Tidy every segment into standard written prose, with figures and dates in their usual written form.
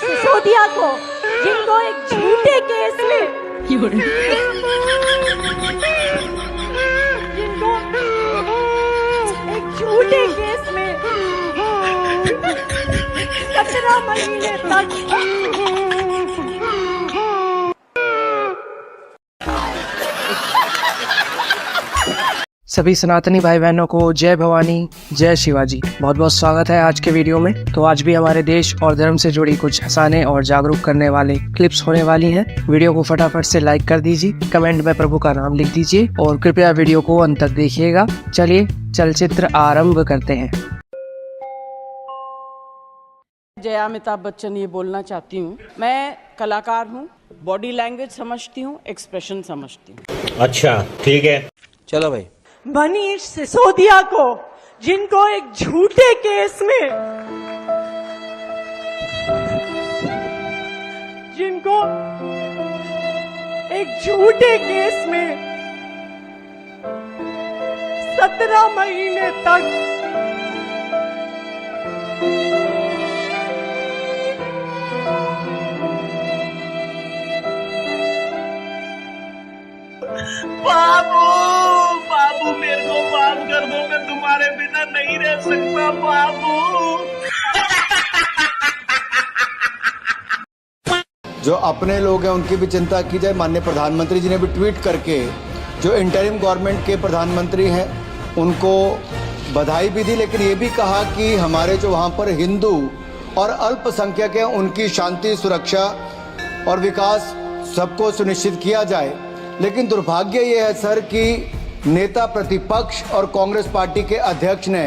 सिसोदिया को, जिनको एक झूठे केस में जिनको एक झूठे केस में 17 महीने तक सभी सनातनी भाई बहनों को जय भवानी, जय शिवाजी। बहुत बहुत स्वागत है आज के वीडियो में। तो आज भी हमारे देश और धर्म से जुड़ी कुछ हंसाने और जागरूक करने वाले क्लिप्स होने वाली हैं। वीडियो को फटाफट से लाइक कर दीजिए, कमेंट में प्रभु का नाम लिख दीजिए और कृपया वीडियो को अंत तक देखिएगा। चलिए चलचित्र आरंभ करते हैं। जय अमिताभ बच्चन ये बोलना चाहती हूँ, मैं कलाकार हूँ, बॉडी लैंग्वेज समझती हूँ, एक्सप्रेशन समझती हूँ। अच्छा ठीक है, चलो भाई। मनीष सिसोदिया को, जिनको एक झूठे केस में जिनको एक झूठे केस में 17 महीने तक बाबू मेरे को माफ कर दो, मैं तुम्हारे बिना नहीं रह सकता बाबू। जो अपने लोग हैं उनकी भी चिंता की जाए। माननीय प्रधानमंत्री जी ने भी ट्वीट करके जो इंटरिम गवर्नमेंट के प्रधानमंत्री हैं उनको बधाई भी दी, लेकिन ये भी कहा कि हमारे जो वहाँ पर हिंदू और अल्पसंख्यक हैं उनकी शांति, सुरक्षा और विकास सबको सुनिश्चित किया जाए। लेकिन दुर्भाग्य ये है सर कि नेता प्रतिपक्ष और कांग्रेस पार्टी के अध्यक्ष ने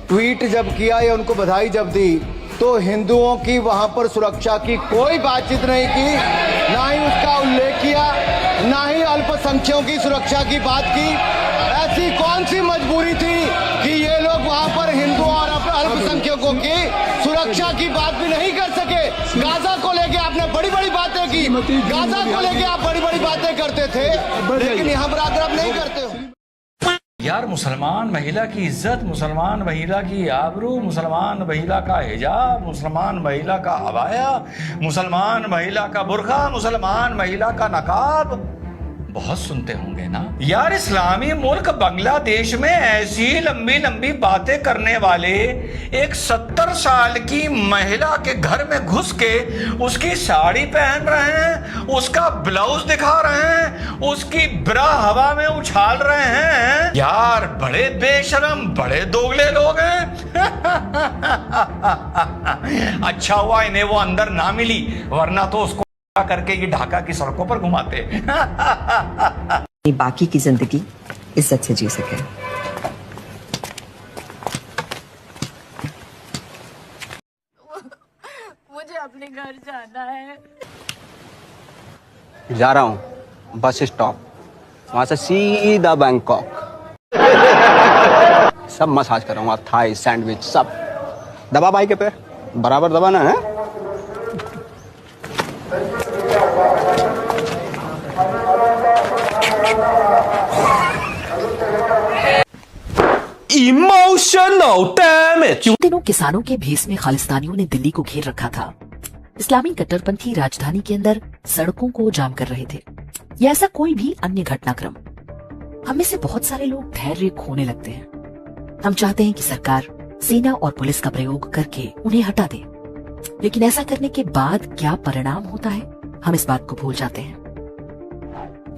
ट्वीट जब किया या उनको बधाई जब दी तो हिंदुओं की वहां पर सुरक्षा की कोई बातचीत नहीं की, ना ही उसका उल्लेख किया, ना ही अल्पसंख्यकों की सुरक्षा की बात की। ऐसी कौन सी मजबूरी थी कि ये लोग वहां पर हिंदुओं और अल्पसंख्यकों की सुरक्षा की बात भी नहीं कर सके। गाजा को लेके आपने बड़ी बड़ी बातें की, गाजा को लेके आप बड़ी बड़ी बातें करते थे, लेकिन यहाँ पर आकर आप नहीं करते हो। यार, मुसलमान महिला की इज्जत, मुसलमान महिला की आबरू, मुसलमान महिला का हिजाब, मुसलमान महिला का अबाया, मुसलमान महिला का बुर्का, मुसलमान महिला का नकाब, बहुत सुनते होंगे ना यार। इस्लामी मुल्क बांग्लादेश में ऐसी लंबी लंबी बातें करने वाले एक 70 साल की महिला के घर में घुस के उसकी साड़ी पहन रहे हैं, उसका ब्लाउज दिखा रहे हैं, उसकी ब्रा हवा में उछाल रहे हैं। यार, बड़े बेशरम, बड़े दोगले लोग हैं। अच्छा हुआ इन्हें वो अंदर ना मिली, वरना तो उसको करके ये ढाका की सड़कों पर घुमाते। बाकी की जिंदगी इज्जत से जी सके। मुझे अपने घर जाना है। जा रहा हूँ बस स्टॉप, वहां से सीधा बैंकॉक। सब मसाज करूंगा, थाई, सैंडविच सब। दबा भाई के पैर, बराबर दबाना है। Emotional damage। दिनों किसानों के भेष में खालिस्तानियों ने दिल्ली को घेर रखा था। इस्लामी कट्टरपंथी राजधानी के अंदर सड़कों को जाम कर रहे थे, या ऐसा कोई भी अन्य घटनाक्रम। हम में से बहुत सारे लोग धैर्य खोने लगते हैं। हम चाहते हैं कि सरकार सेना और पुलिस का प्रयोग करके उन्हें हटा दे, लेकिन ऐसा करने के बाद क्या परिणाम होता है, हम इस बात को भूल जाते हैं।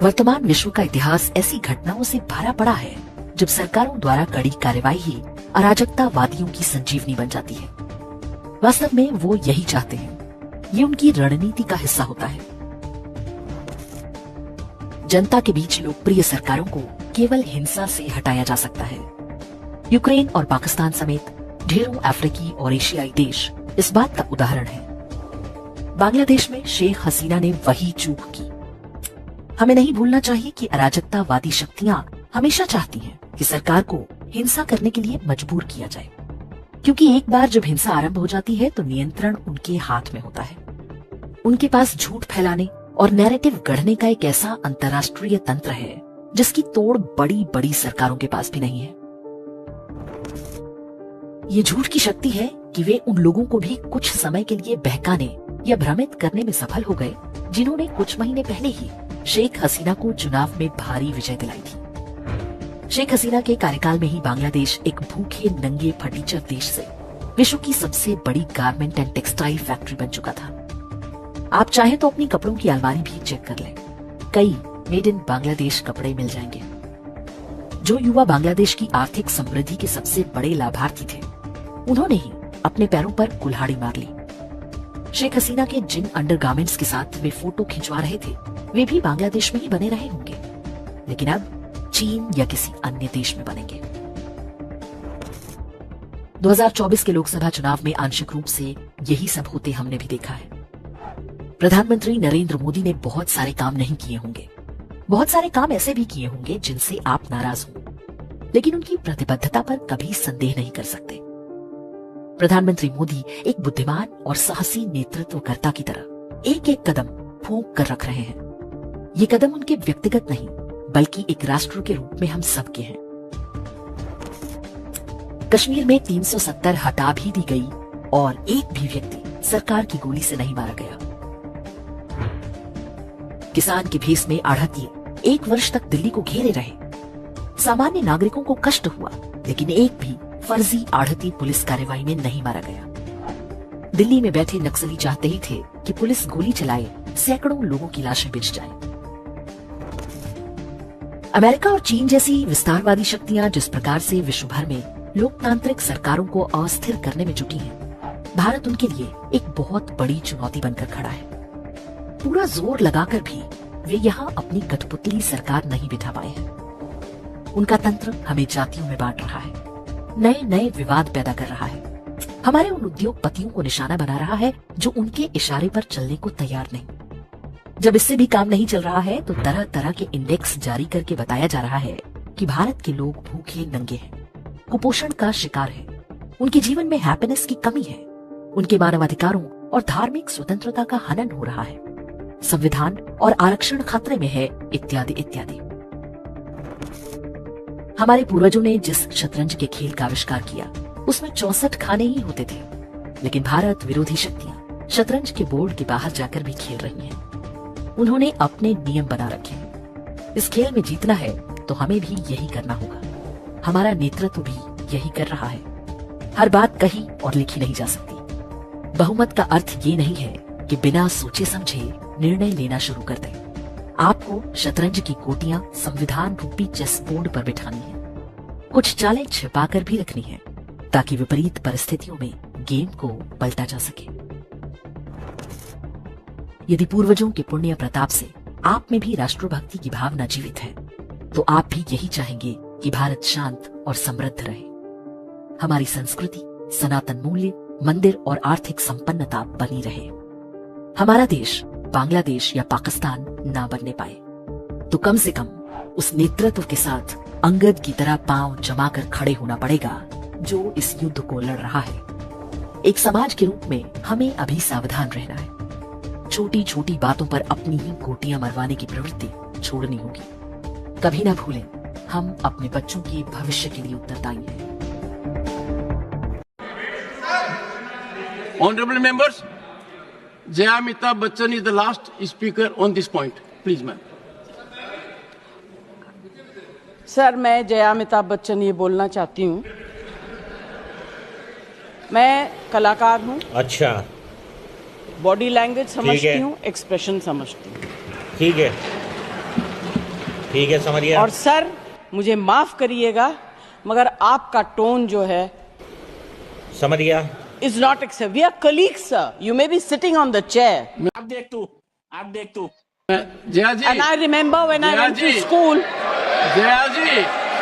वर्तमान विश्व का इतिहास ऐसी घटनाओं से भरा पड़ा है जब सरकारों द्वारा कड़ी कार्रवाई ही अराजकतावादियों की संजीवनी बन जाती है। वास्तव में वो यही चाहते हैं, ये उनकी रणनीति का हिस्सा होता है। जनता के बीच लोकप्रिय सरकारों को केवल हिंसा से हटाया जा सकता है। यूक्रेन और पाकिस्तान समेत ढेरों अफ्रीकी और एशियाई देश इस बात का उदाहरण है। बांग्लादेश में शेख हसीना ने वही चूक की। हमें नहीं भूलना चाहिए कि अराजकतावादी शक्तियां हमेशा चाहती हैं कि सरकार को हिंसा करने के लिए मजबूर किया जाए, क्योंकि एक बार जब हिंसा आरंभ हो जाती है तो नियंत्रण उनके हाथ में होता है। उनके पास झूठ फैलाने और नैरेटिव गढ़ने का एक ऐसा अंतर्राष्ट्रीय तंत्र है जिसकी तोड़ बड़ी बड़ी सरकारों के पास भी नहीं है। ये झूठ की शक्ति है कि वे उन लोगों को भी कुछ समय के लिए बहकाने या भ्रमित करने में सफल हो गए जिन्होंने कुछ महीने पहले ही शेख हसीना को चुनाव में भारी विजय दिलाई थी। शेख हसीना के कार्यकाल में ही बांग्लादेश एक भूखे नंगे फटीचर देश से विश्व की सबसे बड़ी गारमेंट एंड टेक्सटाइल फैक्ट्री बन चुका था। आप चाहे तो अपनी कपड़ों की अलमारी भी चेक कर लें, कई मेड इन बांग्लादेश कपड़े मिल जाएंगे। जो युवा बांग्लादेश की आर्थिक समृद्धि के सबसे बड़े लाभार्थी थे, उन्होंने ही अपने पैरों पर कुल्हाड़ी मार ली। शेख हसीना के जिन अंडरगारमेंट्स के साथ वे फोटो खिंचवा रहे थे, वे भी बांग्लादेश में ही बने रहे होंगे, लेकिन अब चीन या किसी अन्य देश में बनेंगे। 2024 के लोकसभा चुनाव में आंशिक रूप से यही सब होते हमने भी देखा है। प्रधानमंत्री नरेंद्र मोदी ने बहुत सारे काम नहीं किए होंगे, बहुत सारे काम ऐसे भी किए होंगे जिनसे आप नाराज हो, लेकिन उनकी प्रतिबद्धता पर कभी संदेह नहीं कर सकते। प्रधानमंत्री मोदी एक बुद्धिमान और साहसी नेतृत्वकर्ता की तरह एक एक कदम फूंक कर रख रहे हैं। ये कदम उनके व्यक्तिगत नहीं, बल्कि एक राष्ट्र के रूप में हम सबके हैं। कश्मीर में 370 हटा भी दी गई और एक भी व्यक्ति सरकार की गोली से नहीं मारा गया। किसान के भेष में आढ़तिये 1 वर्ष तक दिल्ली को घेरे रहे। सामान्य नागरिकों को कष्ट हुआ, लेकिन एक भी फर्जी आढ़ती पुलिस कार्रवाई में नहीं मारा गया। दिल्ली में बैठे नक्सली चाहते ही थे कि पुलिस गोली चलाए, सैकड़ों लोगों की लाशें बिछ जाएं। अमेरिका और चीन जैसी विस्तारवादी शक्तियां जिस प्रकार से विश्व भर में लोकतांत्रिक सरकारों को अस्थिर करने में जुटी हैं, भारत उनके लिए एक बहुत बड़ी चुनौती बनकर खड़ा है। पूरा जोर लगाकर भी वे यहाँ अपनी कठपुतली सरकार नहीं बिठा पाए हैं। उनका तंत्र हमें जातियों में बांट रहा है, नए नए विवाद पैदा कर रहा है, हमारे उन उद्योगपतियों को निशाना बना रहा है जो उनके इशारे पर चलने को तैयार नहीं। जब इससे भी काम नहीं चल रहा है तो तरह तरह के इंडेक्स जारी करके बताया जा रहा है कि भारत के लोग भूखे नंगे हैं, कुपोषण का शिकार है, उनके जीवन में हैप्पीनेस की कमी है, उनके मानवाधिकारों और धार्मिक स्वतंत्रता का हनन हो रहा है, संविधान और आरक्षण खतरे में है, इत्यादि इत्यादि। हमारे पूर्वजों ने जिस शतरंज के खेल का आविष्कार किया उसमें 64 खाने ही होते थे, लेकिन भारत विरोधी शक्तियां शतरंज के बोर्ड के बाहर जाकर भी खेल रही हैं। उन्होंने अपने नियम बना रखे हैं। इस खेल में जीतना है तो हमें भी यही करना होगा। हमारा नेतृत्व भी यही कर रहा है। हर बात कही और लिखी नहीं जा सकती। बहुमत का अर्थ ये नहीं है कि बिना सोचे समझे निर्णय लेना शुरू कर दें। आपको शतरंज की गोटियां संविधान रूपी चेस बोर्ड पर बिठानी है, कुछ चालें छिपाकर भी रखनी है ताकि विपरीत परिस्थितियों में गेम को पलटा जा सके। यदि पूर्वजों के पुण्य प्रताप से आप में भी राष्ट्रभक्ति की भावना जीवित है, तो आप भी यही चाहेंगे कि भारत शांत और समृद्ध रहे, हमारी संस्कृति, सनातन मूल्य, मंदिर और आर्थिक संपन्नता बनी रहे, हमारा देश बांग्लादेश या पाकिस्तान ना बनने पाए। तो कम से कम उस नेतृत्व के साथ अंगद की तरह पांव जमाकर खड़े होना पड़ेगा जो इस युद्ध को लड़ रहा है। एक समाज के रूप में हमें अभी सावधान रहना है। छोटी छोटी बातों पर अपनी ही गोटियां मरवाने की प्रवृत्ति छोड़नी होगी। कभी ना भूलें, हम अपने बच्चों के भविष्य के लिए उत्तरदायी हैं। Honorable members, Jaya Amitabh Bachchan is the last speaker on this point. Please, ma'am. Sir, मैं जया अमिताभ बच्चन ये बोलना चाहती हूँ, मैं कलाकार हूँ। अच्छा। बॉडी लैंग्वेज समझती हूँ, एक्सप्रेशन समझती हूँ। ठीक है, ठीक है, समझ गया। और सर, मुझे माफ करिएगा, मगर आपका टोन जो है, समझ गया, is not acceptable. We are colleagues, sir. You may be sitting on the chair. आप देख तू। जया जी। And I remember when I went to school. Jaya ji,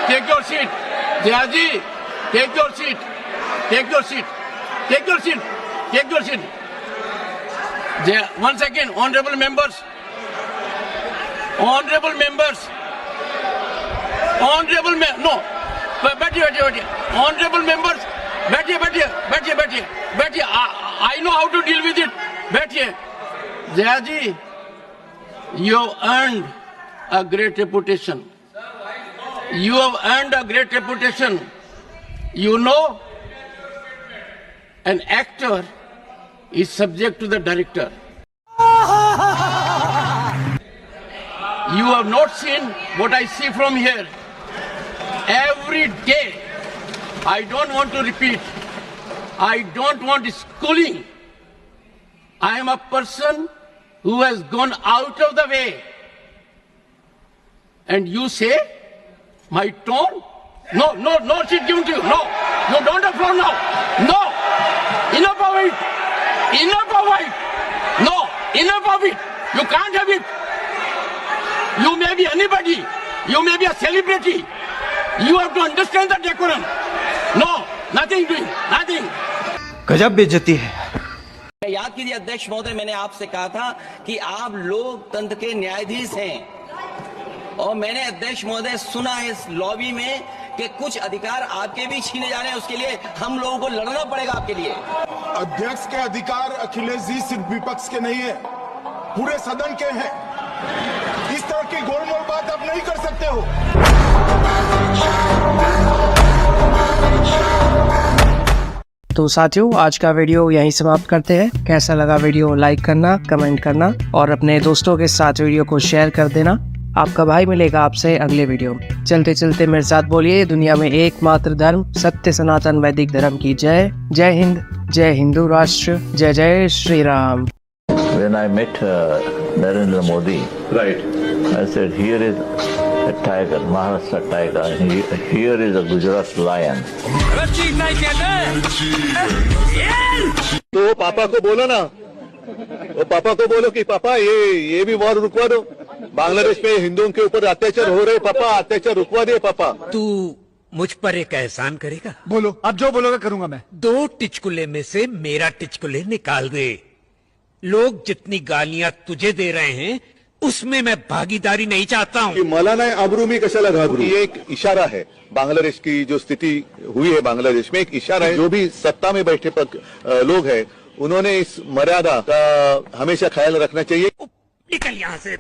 take your seat. Jaya ji, take your seat. Take your seat. Take your seat. Take your seat. Jaya, 1 second, honorable members. Honorable members. No. बैठिए. Honorable members. बैठिए. I know how to deal with it. बैठिए. जया जी, you have earned a great reputation. You have earned a great reputation. You know, an actor is subject to the director. You have not seen what I see from here. Every day, I don't want to repeat. I don't want schooling. I am a person who has gone out of the way. And you say, my tone? No, she's given to you. No, you don't have floor now. No, enough of it. Enough of it. No, enough of it. You can't have it. You may be anybody. You may be a celebrity. You have to understand the decorum. No, nothing doing, nothing. गजब बेइज्जती है। याद कीजिए अध्यक्ष महोदय, मैंने आपसे कहा था कि आप लोकतंत्र के न्यायाधीश हैं और मैंने अध्यक्ष महोदय सुना है इस लॉबी में कि कुछ अधिकार आपके भी छीने जा रहे हैं। उसके लिए हम लोगों को लड़ना पड़ेगा आपके लिए। अध्यक्ष के अधिकार अखिलेश जी सिर्फ विपक्ष के नहीं है, पूरे सदन के हैं। इस तरह की गोलमोल बात आप नहीं कर सकते हो। तो साथियों, आज का वीडियो यहीं समाप्त करते हैं। कैसा लगा वीडियो लाइक करना, कमेंट करना और अपने दोस्तों के साथ वीडियो को शेयर कर देना। आपका भाई मिलेगा आपसे अगले वीडियो में। चलते चलते मेरे साथ बोलिए, दुनिया में एकमात्र धर्म सत्य सनातन वैदिक धर्म की जय। जय हिंद, जय हिंदू राष्ट्र, जय जय Shri Ram. When I met Narendra Modi, right, I said, here is a tiger, Maharashtra tiger, and here is a Gujarat lion. तो पापा को बोलो ना, वो पापा को बोलो कि पापा ये भी वॉर रुकवा दो। बांग्लादेश में हिंदुओं के ऊपर अत्याचार हो रहे, पापा अत्याचार रुकवा दे पापा। तू मुझ पर एक एहसान करेगा? बोलो, अब जो बोलोगा करूंगा मैं। 2 टिचकुले में से मेरा टिचकुले निकाल दे। लोग जितनी गालियां तुझे दे रहे हैं उसमें मैं भागीदारी नहीं चाहता हूँ। कि मौलाना आबरू में कशाला घाबरू, ये एक इशारा है। बांग्लादेश की जो स्थिति हुई है बांग्लादेश में एक इशारा है। जो भी सत्ता में बैठे लोग हैं उन्होंने इस मर्यादा का हमेशा ख्याल रखना चाहिए। निकल यहाँ से।